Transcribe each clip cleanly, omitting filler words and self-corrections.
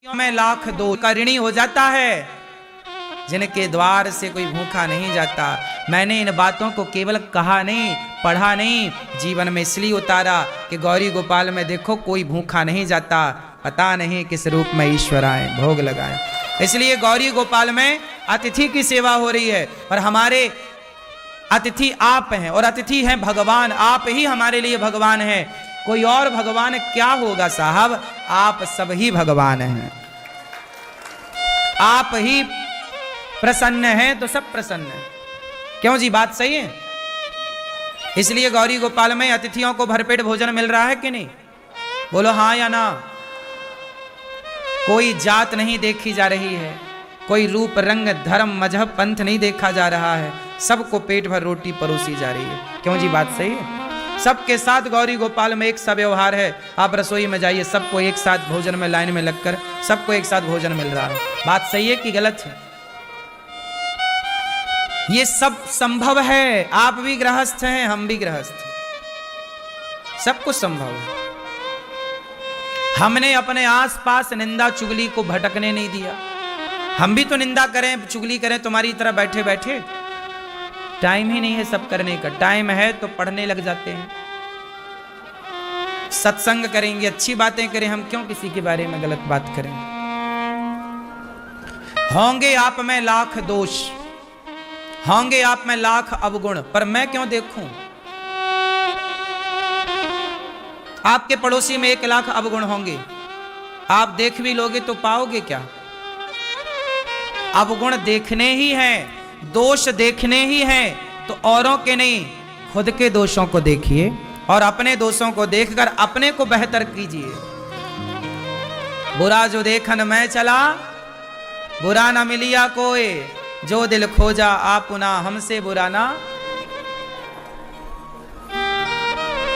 में लाख दो का ऋणी हो जाता है, जिनके द्वार से कोई भूखा नहीं जाता। मैंने इन बातों को केवल कहा नहीं, पढ़ा नहीं, जीवन में इसलिए उतारा कि गौरी गोपाल में देखो कोई भूखा नहीं जाता, पता नहीं किस रूप में ईश्वर आए भोग लगाए। इसलिए गौरी गोपाल में अतिथि की सेवा हो रही है और हमारे अतिथि आप हैं और अतिथि हैं भगवान। आप ही हमारे लिए भगवान हैं, कोई और भगवान क्या होगा साहब, आप सब ही भगवान हैं। आप ही प्रसन्न हैं तो सब प्रसन्न हैं। क्यों जी, बात सही है। इसलिए गौरी गोपाल में अतिथियों को भरपेट भोजन मिल रहा है कि नहीं, बोलो हाँ या ना। कोई जात नहीं देखी जा रही है, कोई रूप रंग धर्म मजहब पंथ नहीं देखा जा रहा है, सबको पेट भर रोटी परोसी जा रही है। क्यों जी, बात सही है। सबके साथ गौरी गोपाल में एक सा व्यवहार है। आप रसोई में जाइए, सबको एक साथ भोजन में लाइन में लगकर सबको एक साथ भोजन मिल रहा है। बात सही है कि गलत है। ये सब संभव है। आप भी गृहस्थ हैं, हम भी गृहस्थ हैं, सब कुछ संभव है। हमने अपने आसपास निंदा चुगली को भटकने नहीं दिया। हम भी तो निंदा करें चुगली करें तुम्हारी तरह बैठे बैठे, टाइम ही नहीं है सब करने का। टाइम है तो पढ़ने लग जाते हैं, सत्संग करेंगे, अच्छी बातें करें। हम क्यों किसी के बारे में गलत बात करें। होंगे आप में लाख दोष, होंगे आप में लाख अवगुण, पर मैं क्यों देखूं। आपके पड़ोसी में 1 लाख अवगुण होंगे, आप देख भी लोगे तो पाओगे क्या। अवगुण देखने ही हैं, दोष देखने ही हैं, तो औरों के नहीं, खुद के दोषों को देखिए और अपने दोषों को देखकर अपने को बेहतर कीजिए। बुरा जो देखन मैं चला, बुरा ना मिलिया कोई, जो दिल खोजा आपुना हमसे बुरा ना।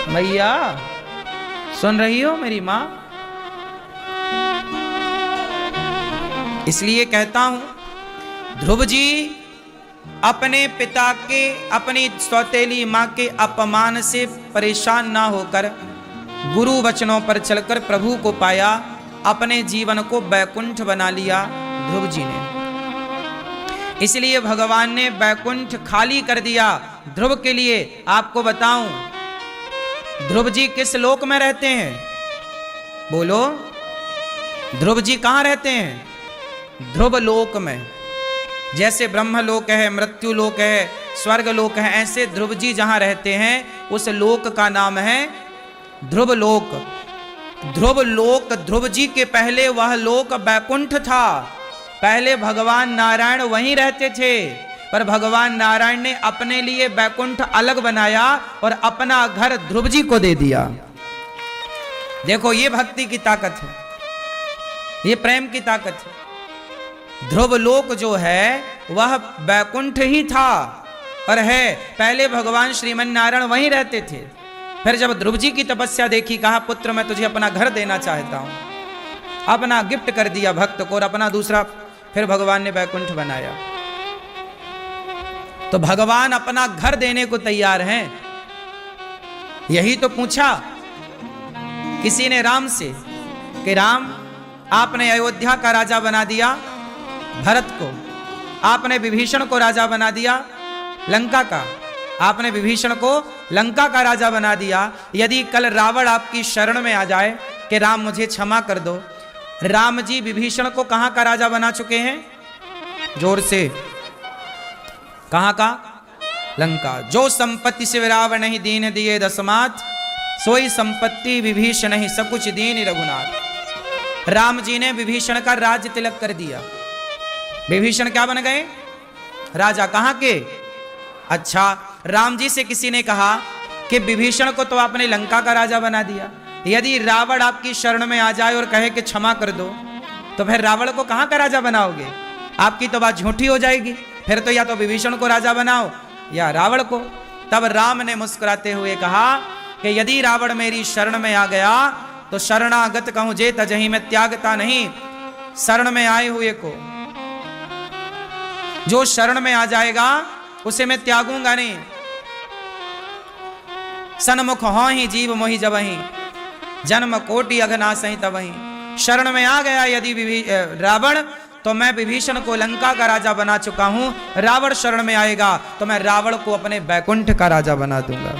मैया सुन रही हो मेरी मां। इसलिए कहता हूं, ध्रुव जी अपने पिता के, अपनी सौतेली मां के अपमान से परेशान ना होकर गुरु वचनों पर चलकर प्रभु को पाया, अपने जीवन को बैकुंठ बना लिया ध्रुव जी ने। इसलिए भगवान ने बैकुंठ खाली कर दिया ध्रुव के लिए। आपको बताऊं, ध्रुव जी किस लोक में रहते हैं, बोलो। ध्रुव जी कहां रहते हैं, ध्रुव लोक में। जैसे ब्रह्म लोक है, मृत्यु लोक है, स्वर्ग लोक है, ऐसे ध्रुव जी जहां रहते हैं उस लोक का नाम है ध्रुव लोक। ध्रुव लोक, ध्रुव जी के पहले वह लोक बैकुंठ था। पहले भगवान नारायण वहीं रहते थे, पर भगवान नारायण ने अपने लिए बैकुंठ अलग बनाया और अपना घर ध्रुव जी को दे दिया। देखो ये भक्ति की ताकत है, ये प्रेम की ताकत है। ध्रुव लोक जो है वह बैकुंठ ही था और है। पहले भगवान श्रीमन नारायण वहीं रहते थे। फिर जब ध्रुव जी की तपस्या देखी, कहा पुत्र मैं तुझे अपना घर देना चाहता हूं, अपना गिफ्ट कर दिया भक्त को और अपना दूसरा फिर भगवान ने बैकुंठ बनाया। तो भगवान अपना घर देने को तैयार हैं। यही तो पूछा किसी ने राम से कि राम आपने अयोध्या का राजा बना दिया भरत को, आपने विभीषण को राजा बना दिया लंका का, आपने विभीषण को लंका का राजा बना दिया। यदि कल रावण आपकी शरण में आ जाए कि राम मुझे क्षमा कर दो, राम जी विभीषण को कहां का राजा बना चुके हैं, जोर से, कहां का, लंका। जो संपत्ति से रावण ही दीन दिए दसमात, सोई संपत्ति विभीषण ही सब कुछ दीन रघुनाथ। राम जी ने विभीषण का राज्य तिलक कर दिया। विभीषण क्या बन गए, राजा। कहां के, अच्छा राम जी से किसी ने कहा कि विभीषण को तो आपने लंका का राजा बना दिया, यदि रावण आपकी शरण में आ जाए और कहे कि क्षमा कर दो, तो फिर रावण को कहां का राजा बनाओगे। आपकी तो बात झूठी हो जाएगी। फिर तो या तो विभीषण को राजा बनाओ या रावण को। तब राम ने मुस्कुराते हुए कहा कि यदि रावण मेरी शरण में आ गया तो शरणागत कहूं जे तजहि, मैं त्यागता नहीं शरण में आए हुए को। जो शरण में आ जाएगा उसे मैं त्यागूंगा नहीं। सन्मुख हो ही जीव मोहि जबहि, जन्म कोटि अघनासहि तबहि। शरण में आ गया यदि रावण, तो मैं विभीषण को लंका का राजा बना चुका हूं। रावण शरण में आएगा तो मैं रावण को अपने बैकुंठ का राजा बना दूंगा।